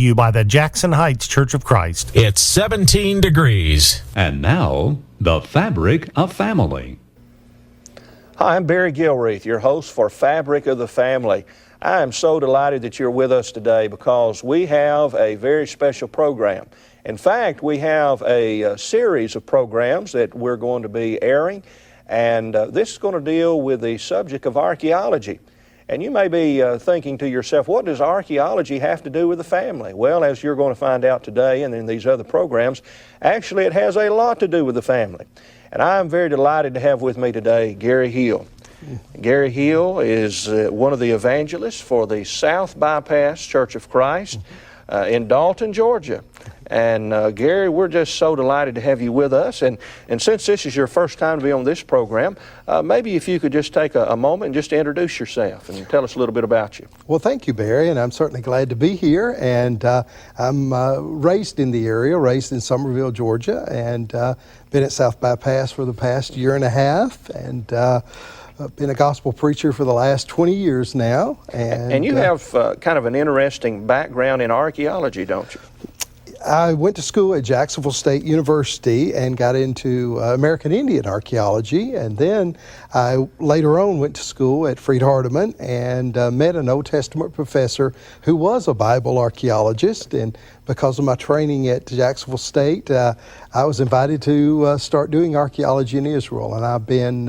You by the Jackson Heights Church of Christ. It's 17 degrees. And now, the fabric of family. Hi, I'm Barry Gilreath, your host for Fabric of the Family. I am so delighted that you're with us today because we have a very special program. In fact, we have a series of programs that we're going to be airing, and this is going to deal with the subject of archaeology. And you may be thinking to yourself, what does archaeology have to do with the family? Well, as you're going to find out today and in these other programs, actually it has a lot to do with the family. And I'm very delighted to have with me today Gary Hill. Gary Hill is one of the evangelists for the South Bypass Church of Christ in Dalton, Georgia. And Gary, we're just so delighted to have you with us. And since this is your first time to be on this program, maybe if you could just take a moment and just introduce yourself and tell us a little bit about you. Well, thank you, Barry, and I'm certainly glad to be here. And I'm raised in the area, raised in Somerville, Georgia, and been at South Bypass for the past year and a half, and been a gospel preacher for the last 20 years now. And you have kind of an interesting background in archaeology, don't you? I went to school at Jacksonville State University and got into American Indian archaeology, and then I later on went to school at Freed-Hardeman and met an Old Testament professor who was a Bible archaeologist. And because of my training at Jacksonville State, I was invited to start doing archaeology in Israel, and I've been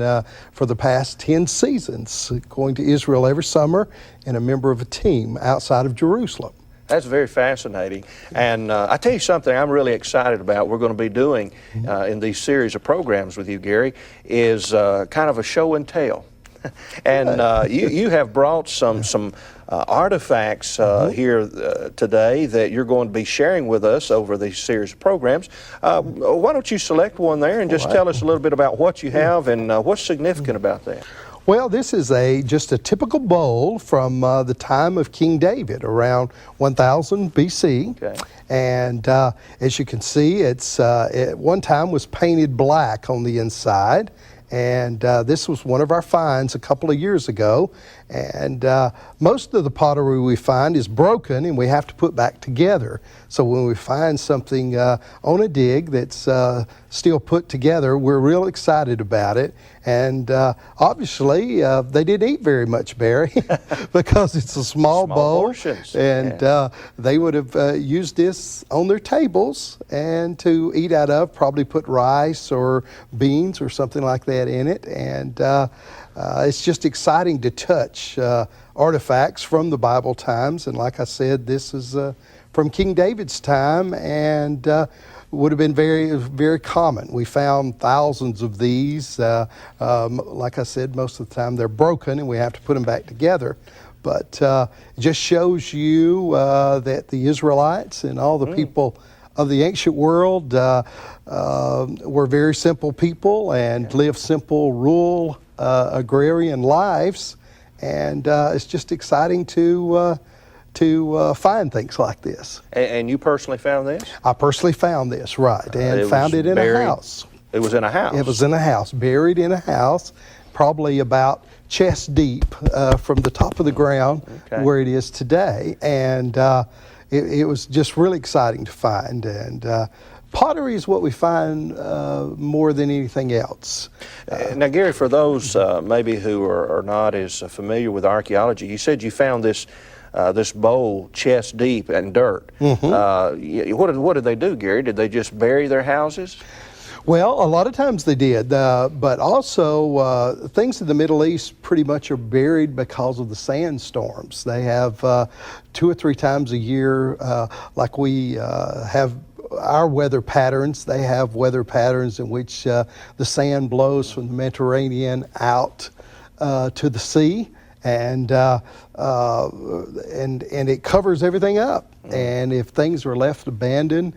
for the past 10 seasons going to Israel every summer and a member of a team outside of Jerusalem. That's very fascinating. And I tell you something I'm really excited about we're going to be doing in these series of programs with you, Gary, is kind of a show and tell. And you have brought some artifacts here today that you're going to be sharing with us over these series of programs. Why don't you select one there and just tell us a little bit about what you have and what's significant about that? Well, this is just a typical bowl from the time of King David, around 1000 BC. Okay. And as you can see, it's at one time was painted black on the inside. And this was one of our finds a couple of years ago. And most of the pottery we find is broken and we have to put back together. So when we find something on a dig that's still put together, we're real excited about it. And obviously, they didn't eat very much, Barry, because it's a small bowl. Portions. And they would have used this on their tables and to eat out of, probably put rice or beans or something like that in it. And it's just exciting to touch artifacts from the Bible times. And like I said, this is from King David's time and would have been very, very common. We found thousands of these. Like I said, most of the time they're broken and we have to put them back together. But it just shows you that the Israelites and all the people of the ancient world were very simple people and lived simple, rural, agrarian lives. And it's just exciting to find things like this. And you personally found this? I personally found this, right, and found it in a house. It was in a house? It was in a house, buried in a house, probably about chest deep from the top of the ground where it is today. And it was just really exciting to find. And pottery is what we find more than anything else. Now, Gary, for those maybe who are not as familiar with archaeology, you said you found this bowl chest deep in dirt. What did they do, Gary? Did they just bury their houses? Well, a lot of times they did, but also things in the Middle East pretty much are buried because of the sandstorms. They have 2 or 3 times a year, like we have our weather patterns. They have weather patterns in which the sand blows from the Mediterranean out to the sea. And it covers everything up. And if things are left abandoned,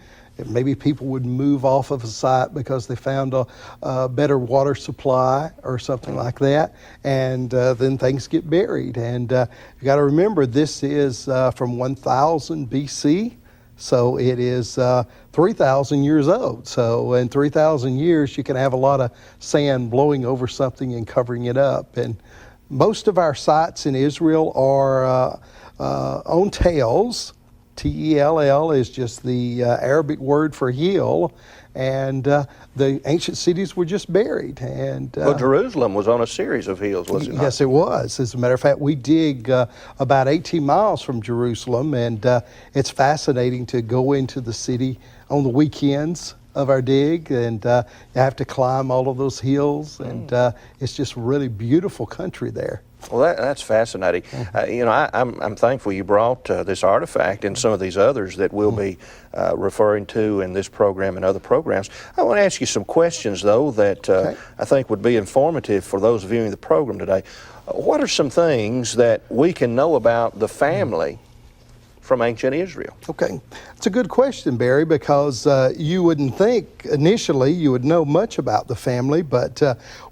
maybe people would move off of a site because they found a better water supply or something like that, and then things get buried. And you got to remember, this is from 1000 BC, so it is 3,000 years old. So in 3,000 years, you can have a lot of sand blowing over something and covering it up. And most of our sites in Israel are on tails, Tell is just the Arabic word for hill, and the ancient cities were just buried. And Well, Jerusalem was on a series of hills, was it not? yes, it was. As a matter of fact, we dig about 18 miles from Jerusalem, and it's fascinating to go into the city on the weekends of our dig, and you have to climb all of those hills, and it's just really beautiful country there. Well, that's fascinating. I'm thankful you brought this artifact and some of these others that we'll be referring to in this program and other programs. I want to ask you some questions, though, that I think would be informative for those viewing the program today. What are some things that we can know about the family from ancient Israel? Okay, it's a good question, Barry, because you wouldn't think initially you would know much about the family, but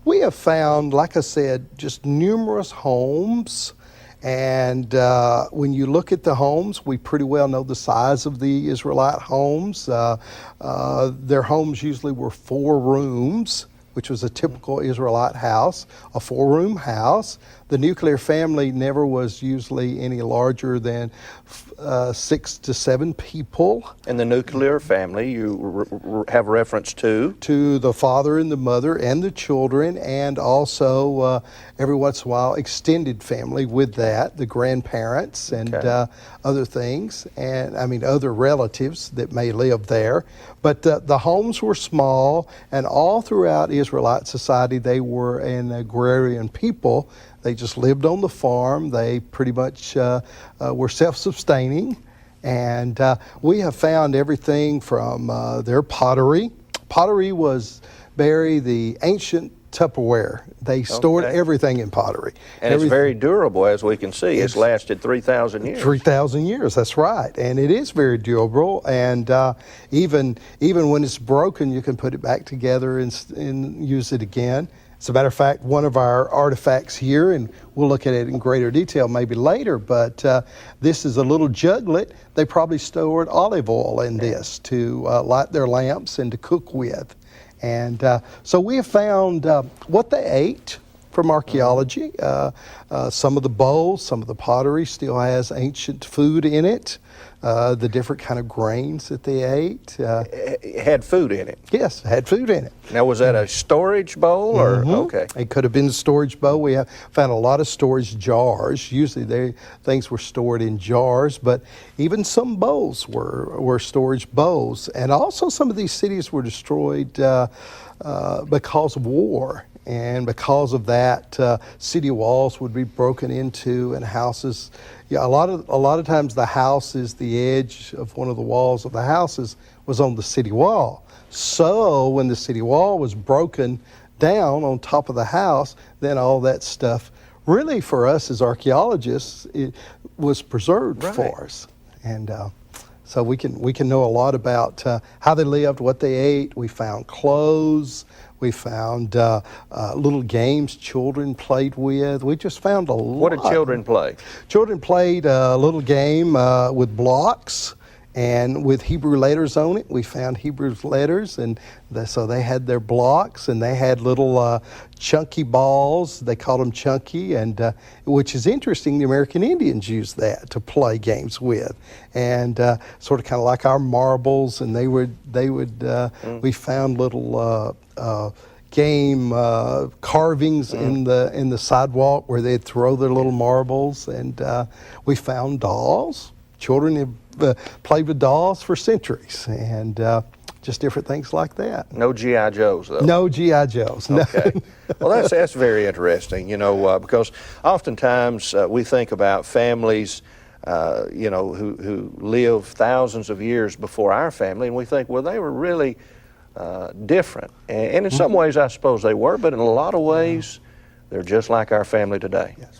we have found, like I said, just numerous homes. And when you look at the homes, we pretty well know the size of the Israelite homes. Their homes usually were 4 rooms, which was a typical Israelite house, a 4-room house. The nuclear family never was usually any larger than 6 to 7 people. And the nuclear family, you have reference to? To the father and the mother and the children, and also every once in a while extended family with that, the grandparents and other things, and I mean other relatives that may live there. But the homes were small, and all throughout Israelite society they were an agrarian people. They just lived on the farm. They pretty much were self-sustaining. And we have found everything from their pottery. Pottery was, Barry, the ancient Tupperware. They stored everything in pottery. And it's very durable, as we can see. It's lasted 3,000 years. 3,000 years, that's right. And it is very durable. And even when it's broken, you can put it back together and use it again. As a matter of fact, one of our artifacts here, and we'll look at it in greater detail maybe later, but this is a little juglet. They probably stored olive oil in this to light their lamps and to cook with. And so we have found what they ate from archaeology. Some of the bowls, some of the pottery still has ancient food in it. The different kind of grains that they ate. It had food in it? Yes, had food in it. Now, was that a storage bowl or? Okay. It could have been a storage bowl. We have found a lot of storage jars. Usually things were stored in jars, but even some bowls were storage bowls. And also some of these cities were destroyed because of war. And because of that, city walls would be broken into, and houses. Yeah, a lot of times the house is the edge of one of the walls of the houses was on the city wall. So when the city wall was broken down on top of the house, then all that stuff, really for us as archaeologists, it was preserved for us. And so we can know a lot about how they lived, what they ate. We found clothes. We found little games children played with. We just found a lot. What did children play? Children played a little game with blocks and with Hebrew letters on it. We found Hebrew letters, and so they had their blocks, and they had little chunky balls. They called them chunky, and which is interesting. The American Indians used that to play games with, and sort of kind of like our marbles. And they would. We found little game carvings in the sidewalk where they'd throw their little marbles, and we found dolls. Children have played with dolls for centuries, and just different things like that. No G.I. Joes, though? No G.I. Joes, no. Okay. Well, that's very interesting, because oftentimes we think about families, who live thousands of years before our family, and we think, well, they were really different. And in some ways, I suppose they were, but in a lot of ways, they're just like our family today. Yes.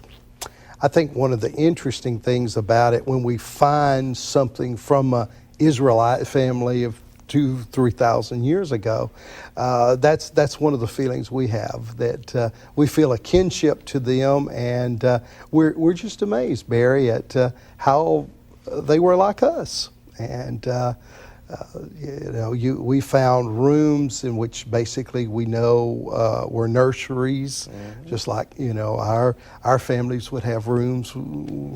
I think one of the interesting things about it, when we find something from an Israelite family of 2,000-3,000 years ago, that's one of the feelings we have, that we feel a kinship to them, and we're just amazed, Barry, at how they were like us. And we found rooms in which basically we know were nurseries, just like our families would have rooms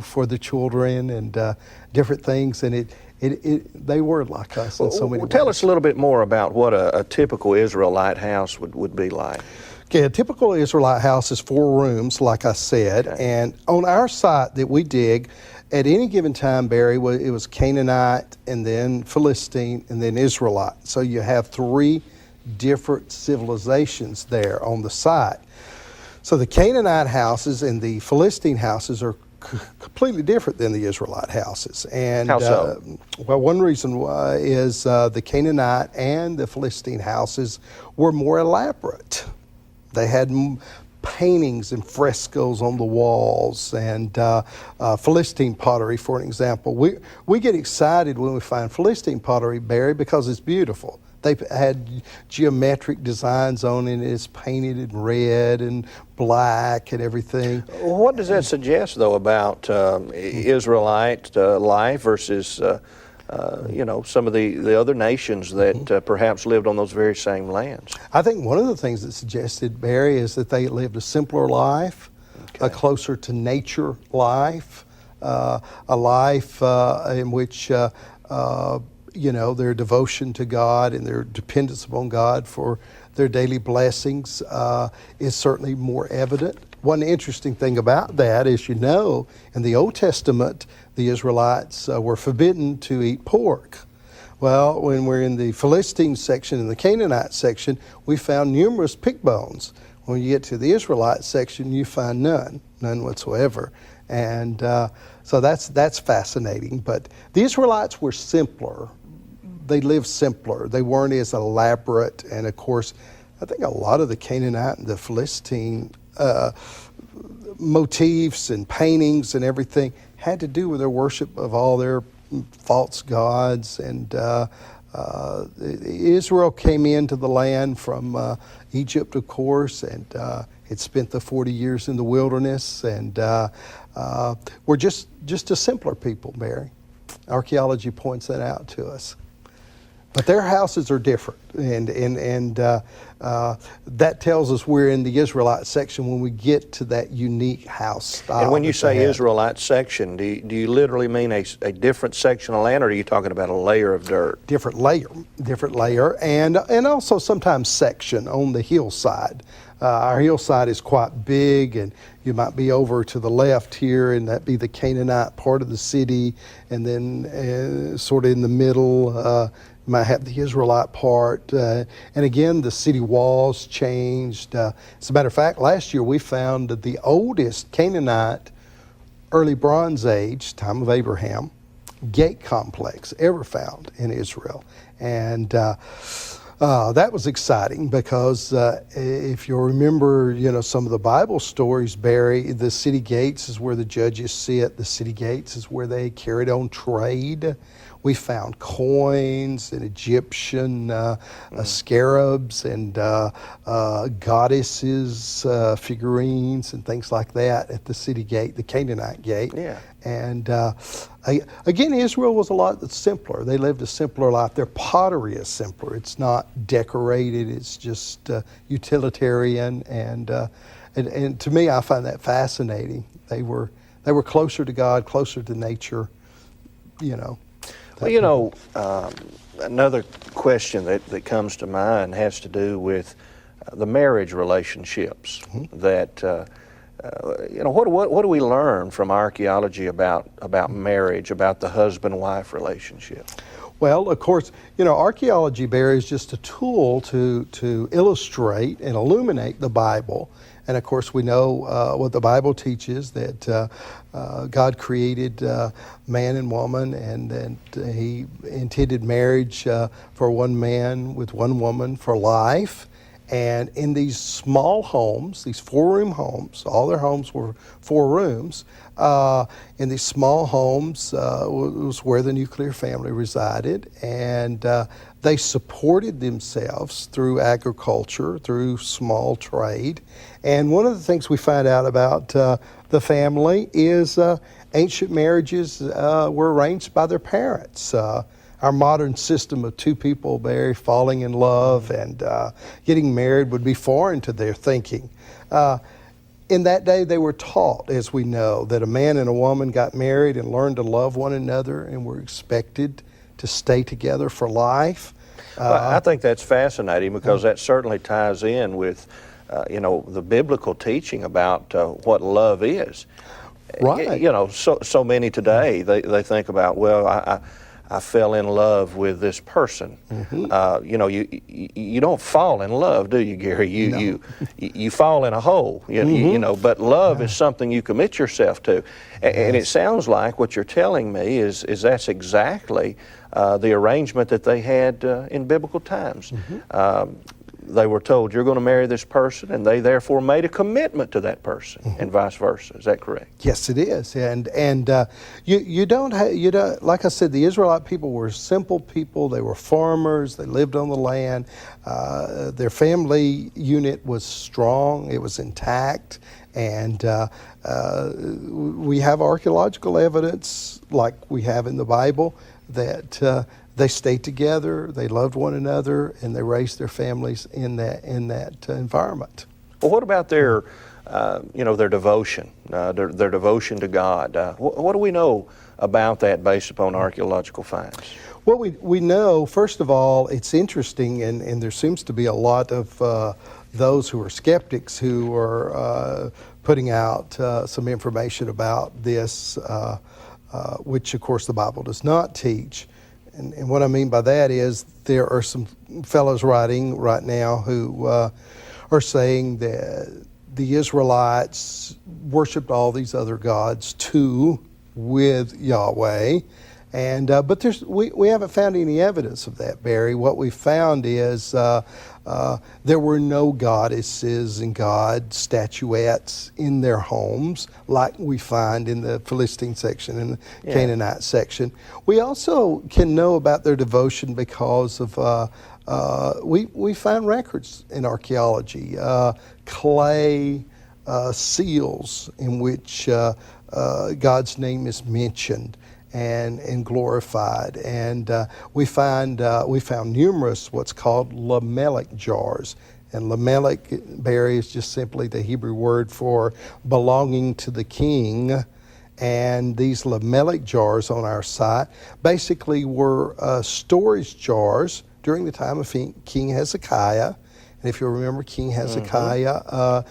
for the children and different things, and they were like us in so many ways. Tell us a little bit more about what a typical Israelite house would be like. Okay, a typical Israelite house is 4 rooms, like I said, and on our site that we dig, at any given time, Barry, it was Canaanite, and then Philistine, and then Israelite. So you have 3 different civilizations there on the site. So the Canaanite houses and the Philistine houses are completely different than the Israelite houses. And how so? Well, one reason is the Canaanite and the Philistine houses were more elaborate. They had paintings and frescoes on the walls, and Philistine pottery, for an example. We get excited when we find Philistine pottery, Barry, because it's beautiful. They've had geometric designs on it. It's painted in red and black and everything. What does that suggest, though, about Israelite life versus some of the other nations that perhaps lived on those very same lands? I think one of the things that suggested, Barry, is that they lived a simpler life, a closer to nature life, a life in which their devotion to God and their dependence upon God for their daily blessings is certainly more evident. One interesting thing about that is, in the Old Testament, the Israelites were forbidden to eat pork. Well, when we're in the Philistine section and the Canaanite section, we found numerous pig bones. When you get to the Israelite section, you find none whatsoever. And so that's fascinating. But the Israelites were simpler. They lived simpler. They weren't as elaborate. And of course, I think a lot of the Canaanite and the Philistine motifs and paintings and everything had to do with their worship of all their false gods. And Israel came into the land from Egypt, of course, and it spent the 40 years in the wilderness. And we're just a simpler people, Barry. Archaeology points that out to us. But their houses are different, and that tells us we're in the Israelite section when we get to that unique house style. And when you say Israelite section, do you literally mean a different section of land, or are you talking about a layer of dirt? Different layer, and also sometimes section on the hillside. Our hillside is quite big, and you might be over to the left here, and that'd be the Canaanite part of the city, and then sort of in the middle, you might have the Israelite part. And again, the city walls changed. As a matter of fact, last year we found the oldest Canaanite early Bronze Age, time of Abraham, gate complex ever found in Israel. And that was exciting because if you remember, some of the Bible stories, Barry, the city gates is where the judges sit. The city gates is where they carried on trade. We found coins and Egyptian scarabs and goddesses figurines and things like that at the city gate, the Canaanite gate. Yeah. And again, Israel was a lot simpler. They lived a simpler life. Their pottery is simpler. It's not decorated. It's just utilitarian. And to me, I find that fascinating. They were closer to God, closer to nature. Well, another question that comes to mind has to do with the marriage relationships. That what do we learn from archaeology about marriage, about the husband-wife relationship? Well, of course, archaeology, Barry, is just a tool to illustrate and illuminate the Bible. And of course, we know what the Bible teaches, that God created man and woman, and that He intended marriage for one man with one woman for life. And in these small homes, these 4-room homes, all their homes were 4 rooms. In these small homes was where the nuclear family resided, and they supported themselves through agriculture, through small trade. And one of the things we find out about the family is ancient marriages were arranged by their parents. our modern system of two people, Barry, falling in love and getting married would be foreign to their thinking. In that day, they were taught, as we know, that a man and a woman got married and learned to love one another and were expected to stay together for life. I think that's fascinating because that certainly ties in with, the biblical teaching about what love is. Right. So many today, they think about, well, I fell in love with this person. You don't fall in love, do you, Gary? You fall in a hole. But love is something you commit yourself to, and it sounds like what you're telling me is that's exactly the arrangement that they had in biblical times. They were told, you're going to marry this person, and they therefore made a commitment to that person, and vice versa. Is that correct? Yes, it is. And you don't like I said, the Israelite people were simple people. They were farmers. They lived on the land. Their family unit was strong. It was intact. And we have archaeological evidence, like we have in the Bible, that they stayed together, they loved one another, and they raised their families in that environment. Well, what about their devotion, their devotion to God? What do we know about that based upon archaeological finds? Well, we know, first of all, it's interesting, and there seems to be a lot of those who are skeptics who are putting out some information about this, which, of course, the Bible does not teach. And what I mean by that is there are some fellows writing right now who are saying that the Israelites worshipped all these other gods too with Yahweh. And but we haven't found any evidence of that, Barry. What we found is there were no goddesses and god statuettes in their homes like we find in the Philistine section and the Canaanite section. We also can know about their devotion because of we find records in archaeology, clay seals in which God's name is mentioned and glorified, and we found numerous what's called Lamelech jars, and Lamelech, Barry, is just simply the Hebrew word for belonging to the king. And these Lamelech jars on our site basically were storage jars during the time of King Hezekiah. And if you remember, King Hezekiah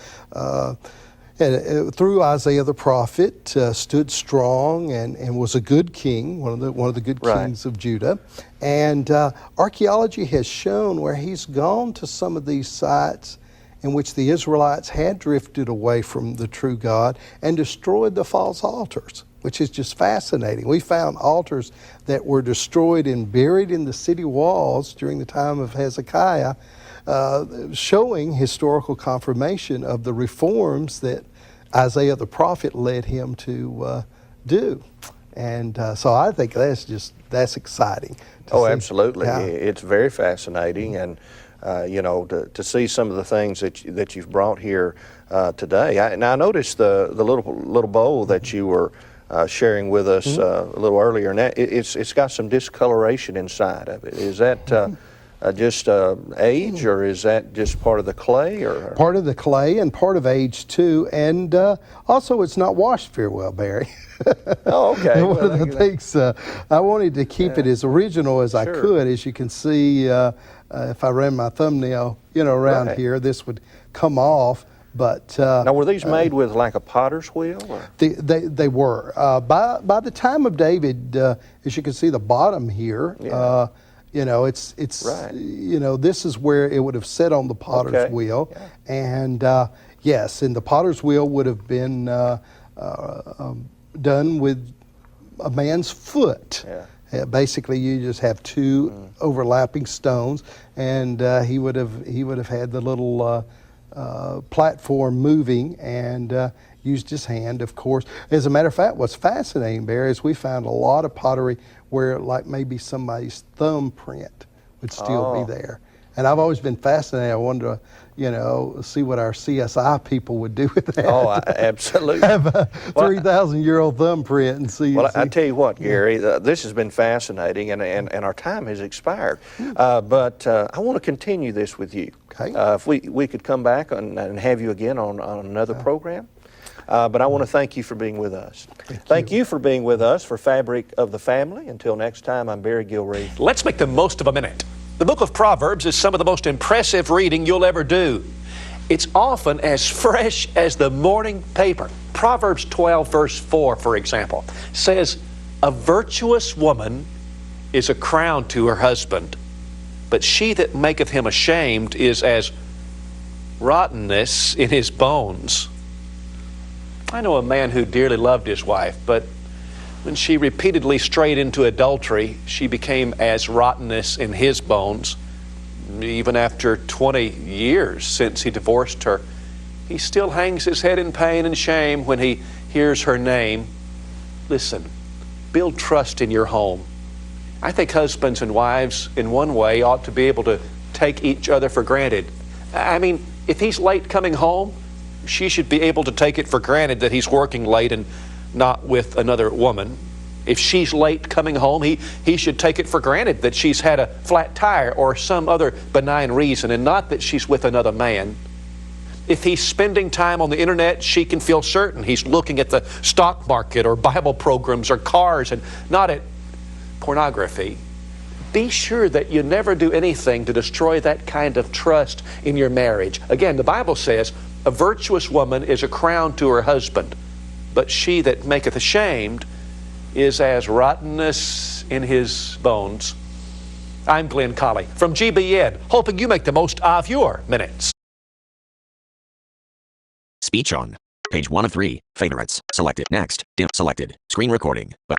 through Isaiah the prophet, stood strong and was a good king, one of the good kings of Judah. And archaeology has shown where he's gone to some of these sites in which the Israelites had drifted away from the true God and destroyed the false altars, which is just fascinating. We found altars that were destroyed and buried in the city walls during the time of Hezekiah, showing historical confirmation of the reforms that Isaiah the prophet led him to do. And so I think that's exciting. Oh, absolutely. Yeah. It's very fascinating, and to see some of the things that you've brought here today. I noticed the little bowl that you were sharing with us a little earlier, and it's got some discoloration inside of it. Is that just age, or is that just part of the clay? Or part of the clay and part of age too, and also it's not washed very well, Barry. Oh, okay. One of the things I wanted to keep it as original as I could. As you can see, if I ran my thumbnail, around here, this would come off. But now, were these made with like a potter's wheel? Or? They were. By the time of David, as you can see, the bottom here. Yeah. It's this is where it would have set on the potter's wheel, and yes, and the potter's wheel would have been done with a man's foot. Yeah. Basically, you just have two overlapping stones, and he would have had the little platform moving and used his hand, of course. As a matter of fact, what's fascinating, Barry, is we found a lot of pottery where like maybe somebody's thumbprint would still be there. And I've always been fascinated. I wanted to, see what our CSI people would do with that. Oh, absolutely. Have a 3,000-year-old thumbprint and see. Well, I tell you what, Gary, this has been fascinating, and our time has expired. But I want to continue this with you. Okay. If we could come back and have you again on another program. But I want to thank you for being with us. Thank you for being with us for Fabric of the Family. Until next time, I'm Barry Gilreath. Let's make the most of a minute. The book of Proverbs is some of the most impressive reading you'll ever do. It's often as fresh as the morning paper. Proverbs 12, verse 4, for example, says, "A virtuous woman is a crown to her husband, but she that maketh him ashamed is as rottenness in his bones." I know a man who dearly loved his wife, but when she repeatedly strayed into adultery, she became as rottenness in his bones. Even after 20 years since he divorced her, he still hangs his head in pain and shame when he hears her name. Listen, build trust in your home. I think husbands and wives, in one way, ought to be able to take each other for granted. I mean, if he's late coming home, she should be able to take it for granted that he's working late and not with another woman. If she's late coming home, he should take it for granted that she's had a flat tire or some other benign reason, and not that she's with another man. If he's spending time on the internet, she can feel certain he's looking at the stock market or Bible programs or cars and not at pornography. Be sure that you never do anything to destroy that kind of trust in your marriage. Again, the Bible says, "A virtuous woman is a crown to her husband, but she that maketh ashamed is as rottenness in his bones." I'm Glenn Colley from GBN, hoping you make the most of your minutes. Speech on. Page 1 of 3. Favorites. Selected. Next. Dim. Selected. Screen recording. But